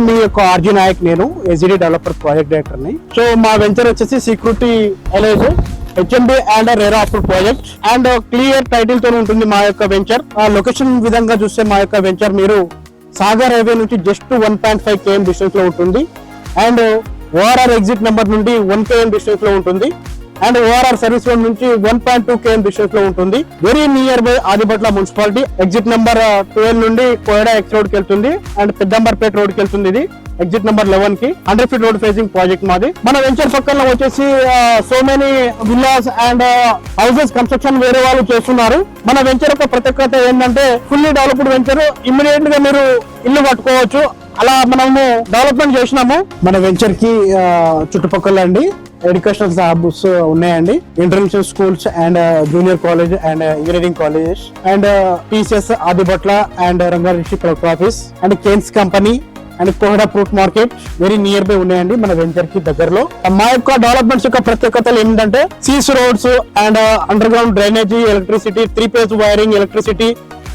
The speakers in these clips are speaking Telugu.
మీ యొక్క ఆర్జీ నాయక్, నేను ఎస్జిడి డెవలపర్ ప్రాజెక్ట్ డైరెక్టర్ ని. సో మా వెంచర్ వచ్చేసి సెక్యూరిటీ ఎలైజ్ HMD and RERA approve project and clear title తో ఉంటుంది మా యొక్క వెంచర్. లొకేషన్ విధంగా చూస్తే మా యొక్క వెంచర్ మీరు సాగర్ హైవే నుంచి జస్ట్ 1.5 km డిస్టెన్స్ లో ఉంటుంది అండ్ ఓఆర్ఆర్ ఎగ్జిట్ నెంబర్ నుండి 1 km డిస్టెన్స్ లో ఉంటుంది అండ్ ఓఆర్ఆర్ సర్వీస్ రోడ్ నుంచి 1.2 km డిస్టెన్స్ లో ఉంటుంది. Very near by Adibatla municipality. Exit number 12 నుండి కోయడా ఎక్స్ రోడ్ కి వెళ్తుంది అండ్ పెద్దంబర్పేట రోడ్ కి వెళ్తుంది. ఇది ఎగ్జిట్ నెంబర్ 11 కి 100 feet రోడ్ ఫేసింగ్ ప్రాజెక్ట్ మాది. మన వెంచర్ పక్కన వచ్చేసి so many villas and houses construction వేరే వాళ్ళు చేస్తున్నారు. మన వెంచర్ యొక్క ప్రత్యేకత ఏంటంటే ఫుల్లీ డెవలప్డ్ వెంచర్. ఇమ్మీడియట్ గా మీరు ఇల్లు కట్టుకోవచ్చు. అలా మనము డెవలప్మెంట్ చేసినాము. మన వెంచర్ కి చుట్టుపక్కల అండి ఎడ్యుకేషనల్ హబ్స్ ఉన్నాయండి. International schools and junior college and engineering colleges and TCS Adibatla and Rangareddy collector office and Kaynes company and Koheda fruit market very near by ఉన్నాయండి మన వెంచర్ కి దగ్గరలో. మా యొక్క డెవలప్మెంట్స్ యొక్క ప్రత్యేకతలు ఏంటంటే సీస్ roads and underground drainage, electricity, 3-phase wiring, electricity,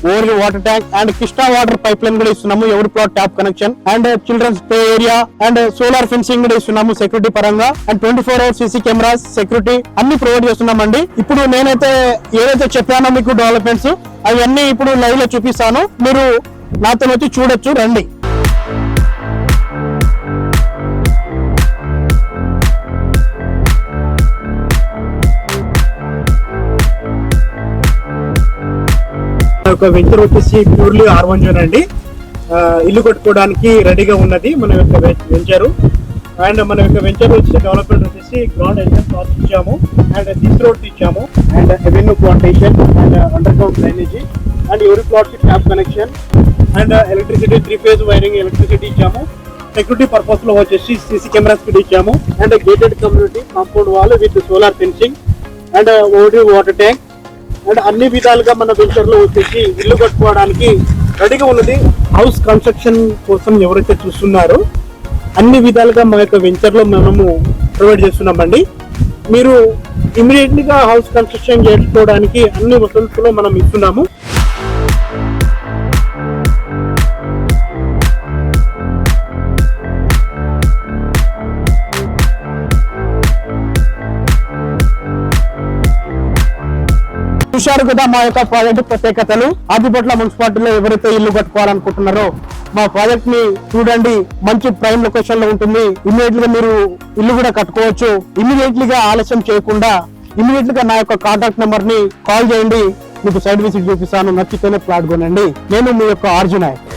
over water tank and Krishna water pipe line కూడా ఇస్తున్నాము. ఎవరి plot tap connection and children's play area and solar fencing కూడా ఇస్తున్నాము సెక్యూరిటీ పరంగా and 24 hours CC cameras, security అన్ని ప్రొవైడ్ చేస్తున్నామండి. ఇప్పుడు నేనైతే ఏదైతే చెప్పానో మీకు డెవలప్మెంట్స్ అవన్నీ ఇప్పుడు లైవ్ లో చూపిస్తాను. మీరు నాతో వచ్చి చూడొచ్చు, రండి. ఒక వెంచర్ వచ్చేసి ప్యూర్లీ R1 జోన్ అండి. ఇల్లు కట్టుకోవడానికి రెడీగా ఉన్నది మన యొక్క వెంచర్. అండ్ మన యొక్క వెంచర్ వచ్చేసి డెవలప్మెంట్ వచ్చేసి గ్రౌండ్ ఎంట్రన్స్ ప్లాట్ ఇచ్చాము అండ్ సిస్ రోడ్ ఇచ్చాము and revenue plantation and underground drainage and ఎవరి ప్లాట్ కి tap connection and electricity, 3-phase wiring, electricity ఇచ్చాము. సెక్యూరిటీ పర్పస్ లో వచ్చేసి CC కెమెరాస్ కూడా ఇచ్చాము and gated community compound wall with solar fencing and over water tank and అన్ని విధాలుగా మన వెంచర్ లో వచ్చేసి ఇల్లు కట్టుకోవడానికి రెడీగా ఉన్నది. హౌస్ కన్స్ట్రక్షన్ కోసం ఎవరైతే చూస్తున్నారో అన్ని విధాలుగా మా యొక్క వెంచర్ లో మనము ప్రొవైడ్ చేస్తున్నామండి. మీరు ఇమీడియట్లీ గా హౌస్ కన్స్ట్రక్షన్ చేసుకోవడానికి అన్ని వసతులు మనం ఇస్తున్నాము. చూశారు కదా మా యొక్క ప్రాజెక్ట్ ప్రత్యేకతలు. ఆదిబట్ల మున్సిపాలిటీలో ఎవరైతే ఇల్లు కట్టుకోవాలనుకుంటున్నారో మా ప్రాజెక్ట్ ని చూడండి. మంచి ప్రైమ్ లొకేషన్ లో ఉంటుంది. ఇమీడియట్ గా మీరు ఇల్లు కూడా కట్టుకోవచ్చు. ఇమీడియట్లీ గా ఆలస్యం చేయకుండా ఇమీడియట్ గా నా యొక్క కాంటాక్ట్ నెంబర్ ని కాల్ చేయండి. మీకు సైట్ విజిట్ చూపిస్తాను. నచ్చితేనే ప్లాట్ కొనండి. నేను మీ యొక్క ఆర్జీ నాయక్.